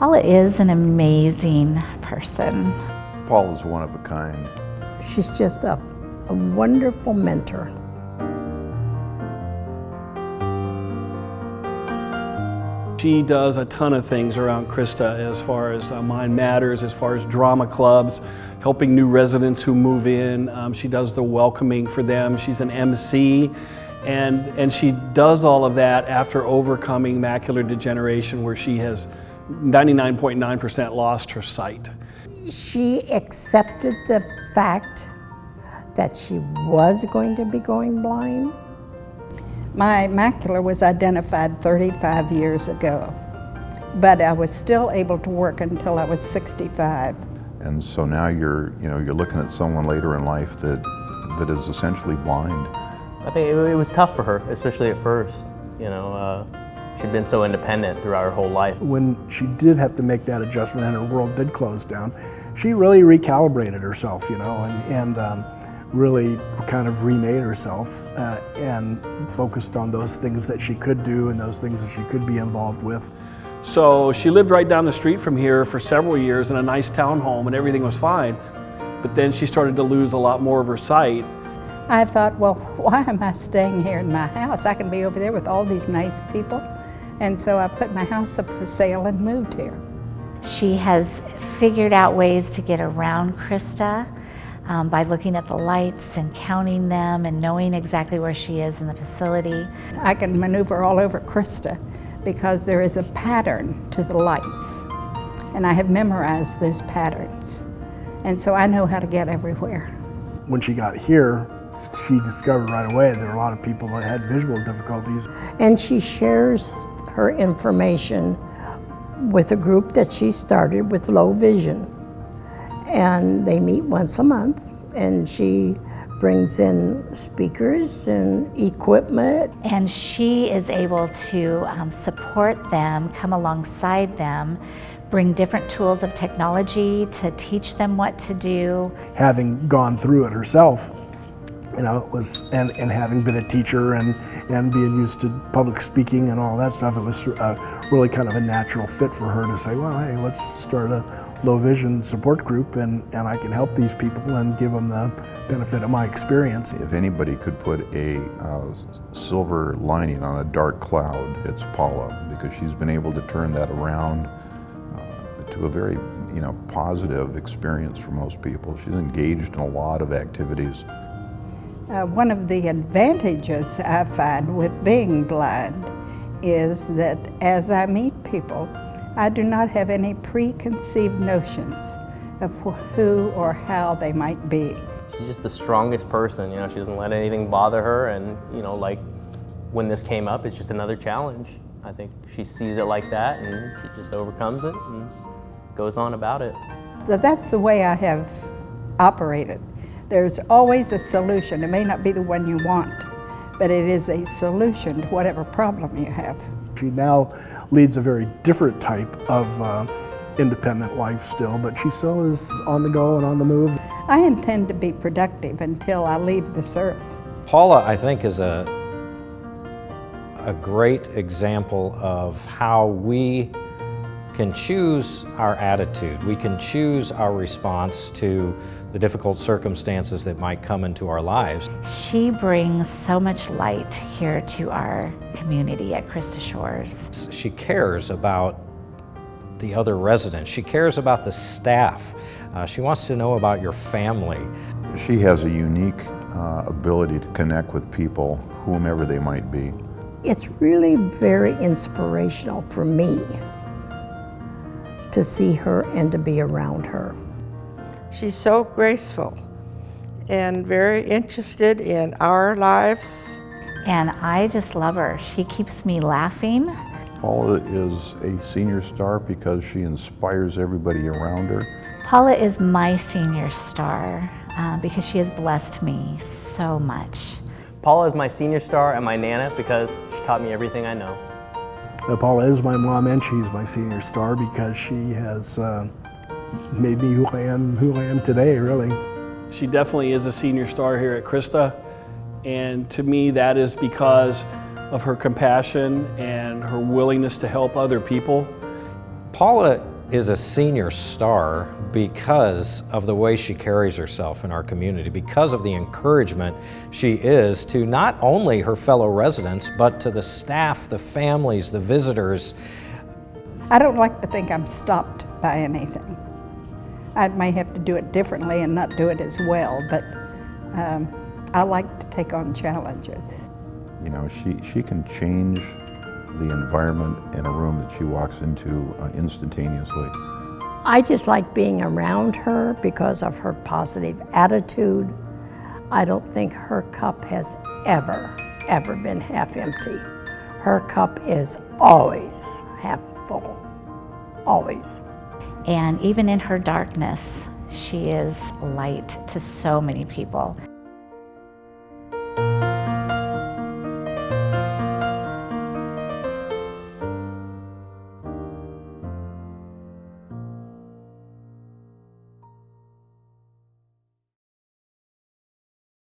Paula is an amazing person. Paul is one of a kind. She's just a wonderful mentor. She does a ton of things around Crista as far as Mind Matters, as far as drama clubs, helping new residents who move in. She does the welcoming for them. She's an MC, and she does all of that after overcoming macular degeneration, where she has 99.9% lost her sight. She accepted the fact that she was going to be going blind. My macula was identified 35 years ago, but I was still able to work until I was 65. And so now you're looking at someone later in life that is essentially blind. I think it was tough for her, especially at first. She'd been so independent throughout her whole life. When she did have to make that adjustment and her world did close down, she really recalibrated herself, and really kind of remade herself and focused on those things that she could do and those things that she could be involved with. So she lived right down the street from here for several years in a nice townhome, and everything was fine. But then she started to lose a lot more of her sight. I thought, well, why am I staying here in my house? I can be over there with all these nice people. And so I put my house up for sale and moved here. She has figured out ways to get around Crista by looking at the lights and counting them and knowing exactly where she is in the facility. I can maneuver all over Crista because there is a pattern to the lights. And I have memorized those patterns. And so I know how to get everywhere. When she got here, she discovered right away there were a lot of people that had visual difficulties. And she shares her information with a group that she started with low vision. And they meet once a month, and she brings in speakers and equipment. And she is able to support them, come alongside them, bring different tools of technology to teach them what to do. Having gone through it herself, it was, and having been a teacher and being used to public speaking and all that stuff, it was really kind of a natural fit for her to say, well, hey, let's start a low vision support group and I can help these people and give them the benefit of my experience. If anybody could put a silver lining on a dark cloud, it's Paula, because she's been able to turn that around to a very positive experience for most people. She's engaged in a lot of activities. One of the advantages I find with being blind is that as I meet people, I do not have any preconceived notions of who or how they might be. She's just the strongest person. She doesn't let anything bother her, and like when this came up, it's just another challenge. I think she sees it like that, and she just overcomes it and goes on about it. So that's the way I have operated. There's always a solution. It may not be the one you want, but it is a solution to whatever problem you have. She now leads a very different type of independent life still, but she still is on the go and on the move. I intend to be productive until I leave this earth. Paula, I think, is a great example of how we can choose our attitude. We can choose our response to the difficult circumstances that might come into our lives. She brings so much light here to our community at Crista Shores. She cares about the other residents. She cares about the staff. She wants to know about your family. She has a unique ability to connect with people, whomever they might be. It's really very inspirational for me to see her and to be around her. She's so graceful and very interested in our lives. And I just love her. She keeps me laughing. Paula is a senior star because she inspires everybody around her. Paula is my senior star because she has blessed me so much. Paula is my senior star and my Nana because she taught me everything I know. Paula is my mom, and she's my senior star because she has made me who I am today, really. She definitely is a senior star here at Crista, and to me that is because of her compassion and her willingness to help other people. Paula is a senior star because of the way she carries herself in our community, because of the encouragement she is to not only her fellow residents, but to the staff, the families, the visitors. I don't like to think I'm stopped by anything. I may have to do it differently and not do it as well, but I like to take on challenges. You know, she can change the environment in a room that she walks into instantaneously. I just like being around her because of her positive attitude. I don't think her cup has ever been half empty. Her cup is always half full, always. And even in her darkness, she is light to so many people.